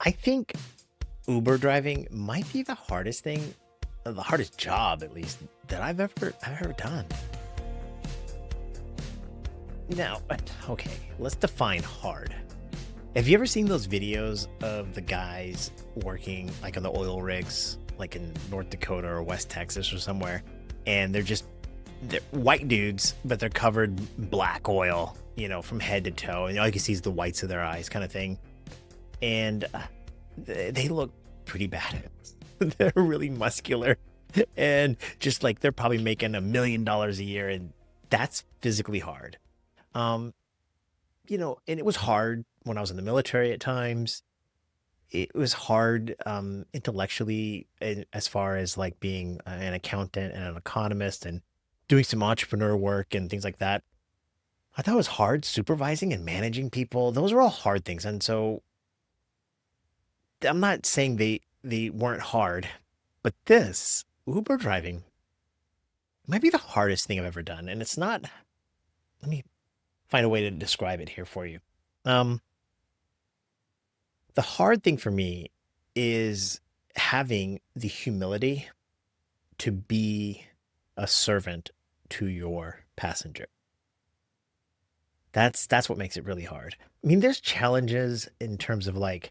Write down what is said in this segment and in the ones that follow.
I think Uber driving might be the hardest thing, the hardest job at least that I've ever done. Now, okay, let's define hard. Have you ever seen those videos of the guys working like on the oil rigs, like in North Dakota or West Texas or somewhere, and they're white dudes, but they're covered in black oil, from head to toe, and all you can see is the whites of their eyes, kind of thing. And they look pretty badass. They're really muscular, and just like they're probably making $1 million a year, and that's physically hard. Um, and it was hard when I was in the military at times. It was hard intellectually as far as like being an accountant and an economist and doing some entrepreneur work and things like that. I thought it was hard supervising and managing people. Those are all hard things. And so I'm not saying they weren't hard, but this Uber driving might be the hardest thing I've ever done. And it's not, let me find a way to describe it here for you. Um, the hard thing for me is having the humility to be a servant to your passenger. That's what makes it really hard. I mean, there's challenges in terms of like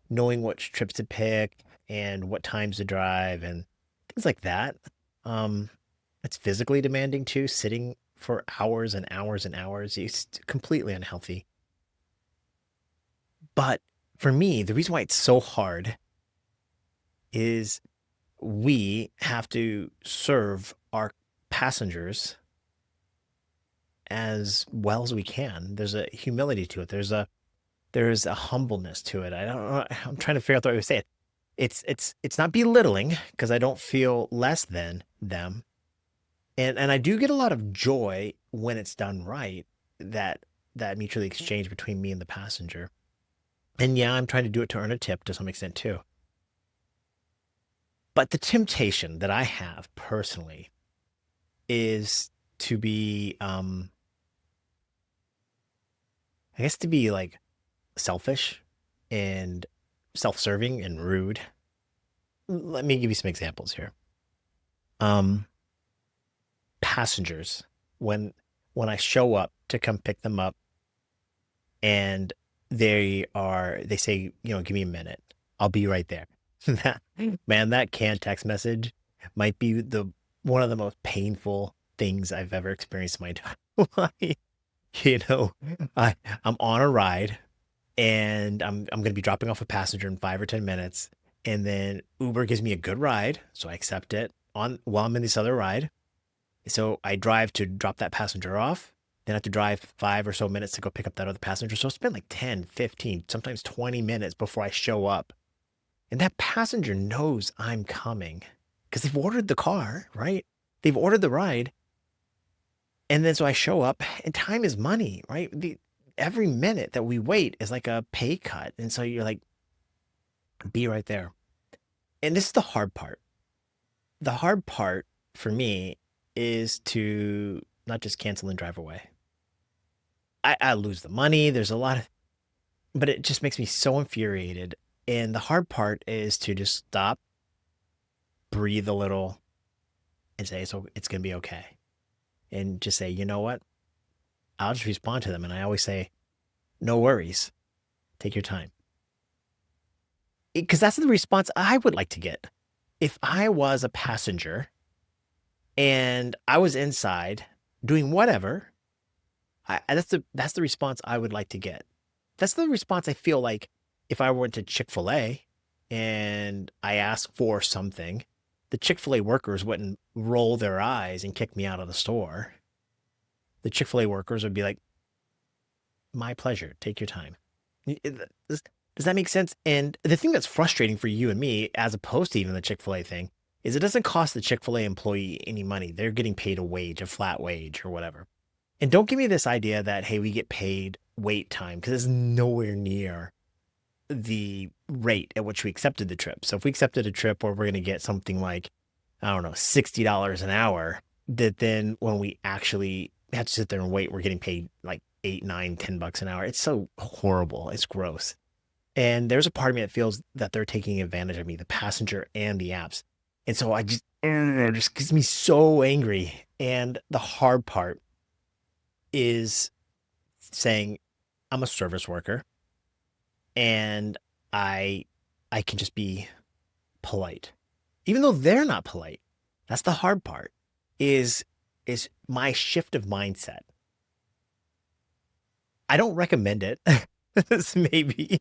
knowing which trips to pick and what times to drive and things like that. Um, it's physically demanding too, sitting for hours and hours and hours. It's completely unhealthy. But for me, the reason why it's so hard is we have to serve our passengers as well as we can. There's a humility to it. There's a humbleness to it. I don't know. I'm trying to figure out the right way to say it. It's not belittling because I don't feel less than them. And I do get a lot of joy when it's done right, that that mutually exchange between me and the passenger. And yeah, I'm trying to do it to earn a tip to some extent too. But the temptation that I have personally is to be I guess to be like selfish and self-serving and rude. Let me give you some examples here. Um Passengers, when when I show up to come pick them up and they say, give me a minute. I'll be right there. That man, that canned text message might be the one of the most painful things I've ever experienced in my entire life. You know, I'm on a ride and I'm gonna be dropping off a passenger in 5 or 10 minutes, and then Uber gives me a good ride, so I accept it on while I'm in this other ride. So I drive to drop that passenger off, then I have to drive 5 or so minutes to go pick up that other passenger. So I spend like 10, 15, sometimes 20 minutes before I show up. And that passenger knows I'm coming because they've ordered the car, right? They've ordered the ride. And then so I show up and time is money, right? Every minute that we wait is like a pay cut. And so you're like, be right there. And this is the hard part. The hard part for me is to not just cancel and drive away. I lose the money. There's a lot of, but it just makes me so infuriated. And the hard part is to just stop, breathe a little, and say it's gonna be okay. And just say, you know what? I'll just respond to them. And I always say, no worries. Take your time. Because that's the response I would like to get. If I was a passenger and I was inside doing whatever, that's the response I would like to get. That's the response I feel like if I went to Chick-fil-A and I asked for something, the Chick-fil-A workers wouldn't roll their eyes and kick me out of the store. The Chick-fil-A workers would be like, "My pleasure. Take your time." Does that make sense? And the thing that's frustrating for you and me, as opposed to even the Chick-fil-A thing, is it doesn't cost the Chick-fil-A employee any money. They're getting paid a wage, a flat wage or whatever. And don't give me this idea that, hey, we get paid wait time because it's nowhere near the rate at which we accepted the trip. So if we accepted a trip where we're going to get something like, I don't know, $60 an hour, that then when we actually have to sit there and wait, we're getting paid like 8, 9, $10 an hour. It's so horrible. It's gross. And there's a part of me that feels that they're taking advantage of me, the passenger and the apps. And so it just gets me so angry. And the hard part is saying I'm a service worker and I I can just be polite. Even though they're not polite. That's the hard part is is my shift of mindset. I don't recommend it. This maybe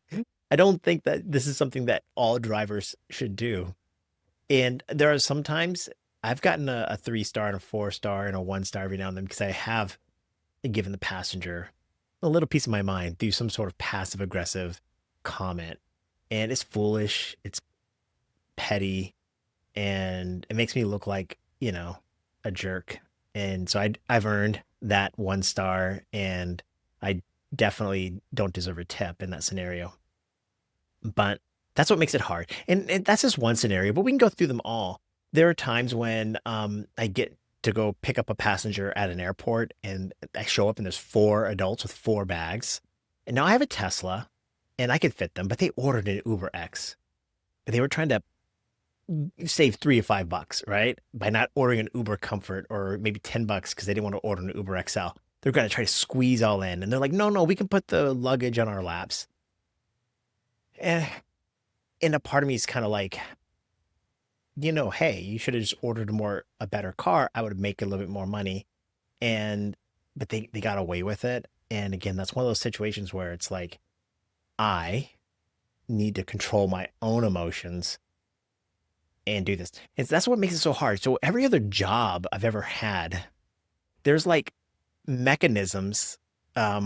I don't think that this is something that all drivers should do. And there are sometimes I've gotten a 3 star and a 4 star and a 1 star every now and then because I have given the passenger a little piece of my mind through some sort of passive aggressive comment. And it's foolish, it's petty, and it makes me look like, a jerk. And so I've earned that 1 star, and I definitely don't deserve a tip in that scenario. But that's what makes it hard. And that's just one scenario, but we can go through them all. There are times when I get to go pick up a passenger at an airport and I show up and there's 4 adults with 4 bags. And now I have a Tesla and I could fit them, but they ordered an Uber X. They were trying to save 3 to 5 bucks, right? By not ordering an Uber Comfort or maybe 10 bucks because they didn't want to order an Uber XL. They're going to try to squeeze all in. And they're like, no, no, we can put the luggage on our laps. Eh, and a part of me is kind of like, hey, you should have just ordered a better car. I would make a little bit more money. And but they got away with it. And again, that's one of those situations where it's like I need to control my own emotions and do this. That's what makes it so hard. So every other job I've ever had, there's like mechanisms,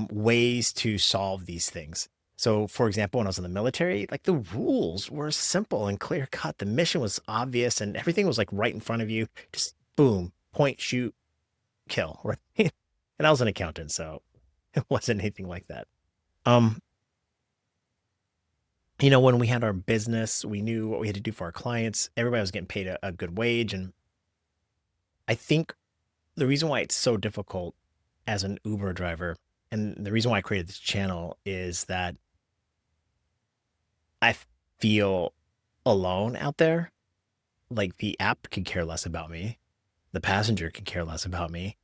ways to solve these things. So, for example, when I was in the military, like the rules were simple and clear cut. The mission was obvious and everything was like right in front of you. Just boom, point, shoot, kill, right? And I was an accountant, so it wasn't anything like that. Um, when we had our business, we knew what we had to do for our clients. Everybody was getting paid a good wage. And I think the reason why it's so difficult as an Uber driver, and the reason why I created this channel is that I feel alone out there. Like the app could care less about me. The passenger could care less about me.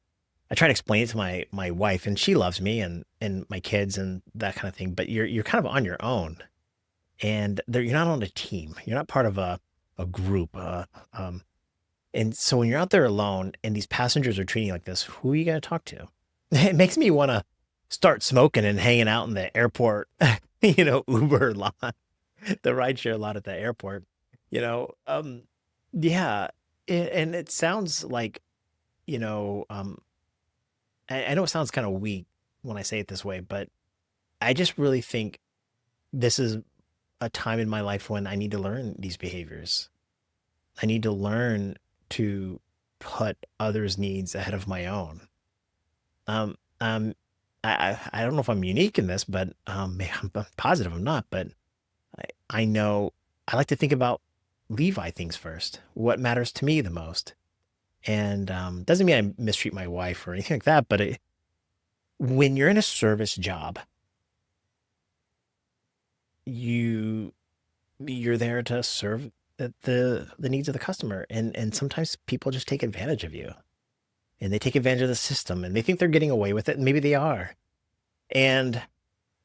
I try to explain it to my wife and she loves me and my kids and that kind of thing, but you're kind of on your own. And you're not on a team. You're not part of a group. And so when you're out there alone and these passengers are treating you like this, who are you going to talk to? It makes me want to start smoking and hanging out in the airport, Uber lot, the rideshare lot at the airport. You know, yeah, and it sounds like, you know, um, I know it sounds kind of weak when I say it this way, but I just really think this is a time in my life when I need to learn these behaviors. I need to learn to put others' needs ahead of my own. Um, um, I don't know if I'm unique in this, but I'm positive I'm not. But I know I like to think about Levi things first. What matters to me the most, and doesn't mean I mistreat my wife or anything like that. But when you're in a service job, you you're there to serve the needs of the customer, and sometimes people just take advantage of you, and they take advantage of the system, and they think they're getting away with it, and maybe they are. And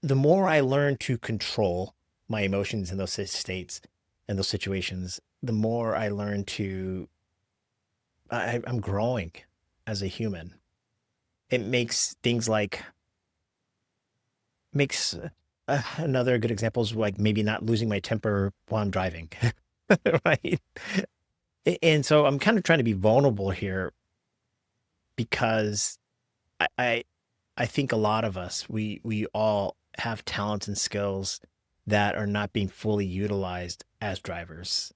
the more I learn to control my emotions in those states and those situations, the more I learn to I'm growing as a human. It makes things like makes another good example is like maybe not losing my temper while I'm driving, right? And so I'm kind of trying to be vulnerable here because I, I I think a lot of us we all have talents and skills that are not being fully utilized as drivers.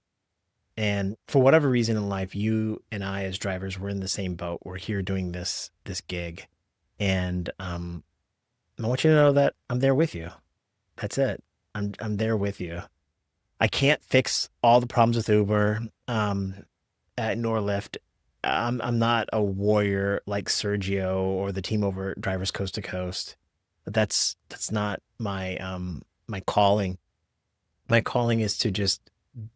And for whatever reason in life, you and I as drivers, we're in the same boat. We're here doing this gig. And I want you to know that I'm there with you. That's it. I'm there with you. I can't fix all the problems with Uber, nor Lyft. I'm not a warrior like Sergio or the team over at Drivers Coast to Coast. But that's not my calling. My calling is to just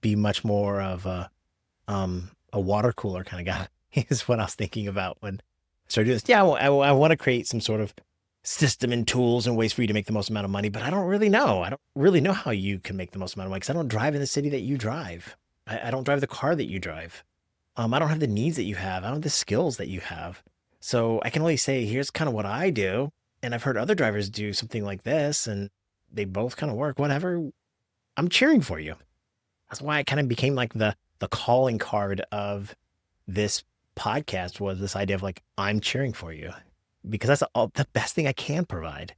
be much more of a water cooler kind of guy is what I was thinking about when I started doing this. Yeah, I want to create some sort of system and tools and ways for you to make the most amount of money, but I don't really know. I don't really know how you can make the most amount of money because I don't drive in the city that you drive. I don't drive the car that you drive. I don't have the needs that you have. I don't have the skills that you have. So I can only say, here's kind of what I do. And I've heard other drivers do something like this and they both kind of work. Whatever. I'm cheering for you. That's why it kind of became like the calling card of this podcast was this idea of like, I'm cheering for you because that's all, the best thing I can provide.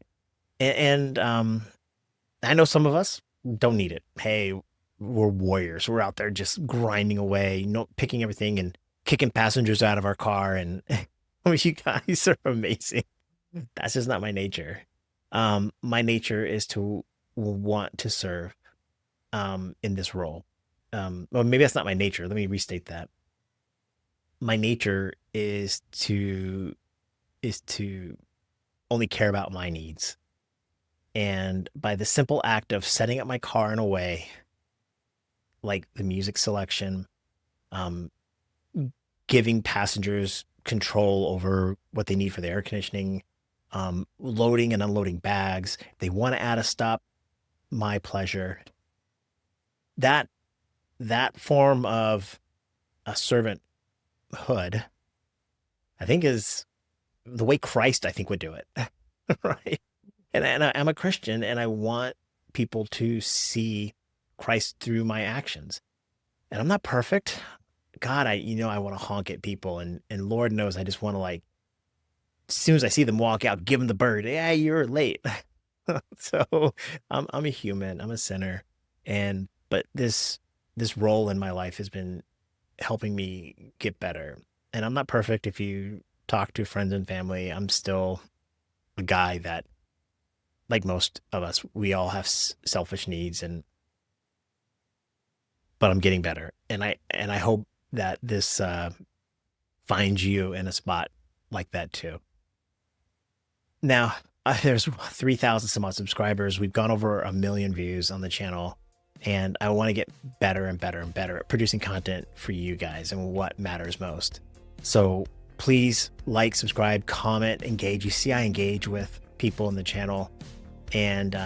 And I know some of us don't need it. Hey, we're warriors. We're out there just grinding away, picking everything and kicking passengers out of our car. And I mean, you guys are amazing. That's just not my nature. My nature is to want to serve in this role. Well, maybe that's not my nature. Let me restate that. My nature is to only care about my needs. And by the simple act of setting up my car in a way, like the music selection, um, giving passengers control over what they need for the air conditioning, loading and unloading bags. If they want to add a stop, my pleasure. That that form of a servanthood, I think, is the way Christ, I think, would do it, right? I'm a Christian, and I want people to see Christ through my actions. And I'm not perfect. God, I want to honk at people, and Lord knows I just want to like, as soon as I see them walk out, give them the bird. Yeah, you're late. So I'm a human. I'm a sinner, and but this role in my life has been helping me get better. And I'm not perfect. If you talk to friends and family, I'm still a guy that, like most of us, we all have selfish needs, and but I'm getting better. And I hope that this finds you in a spot like that too. Now, there's 3,000 some odd subscribers. We've gone over 1 million views on the channel, and I want to get better and better and better at producing content for you guys and what matters most. So please like, subscribe, comment, engage. You see, I engage with people in the channel, and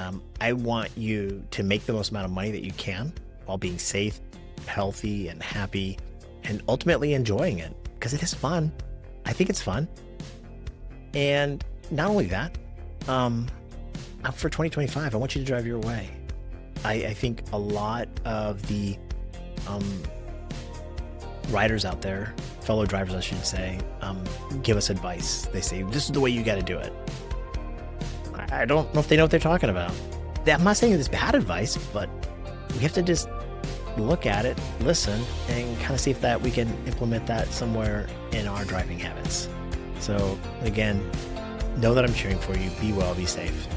I want you to make the most amount of money that you can while being safe, healthy, and happy, and ultimately enjoying it because it is fun. I think it's fun. And not only that, for 2025, I want you to drive your way. I think a lot of the riders out there, fellow drivers, I should say, give us advice. They say, this is the way you got to do it. I don't know if they know what they're talking about. I'm not saying it's bad advice, but we have to just look at it, listen, and kind of see if that we can implement that somewhere in our driving habits. So again, know that I'm cheering for you. Be well, be safe.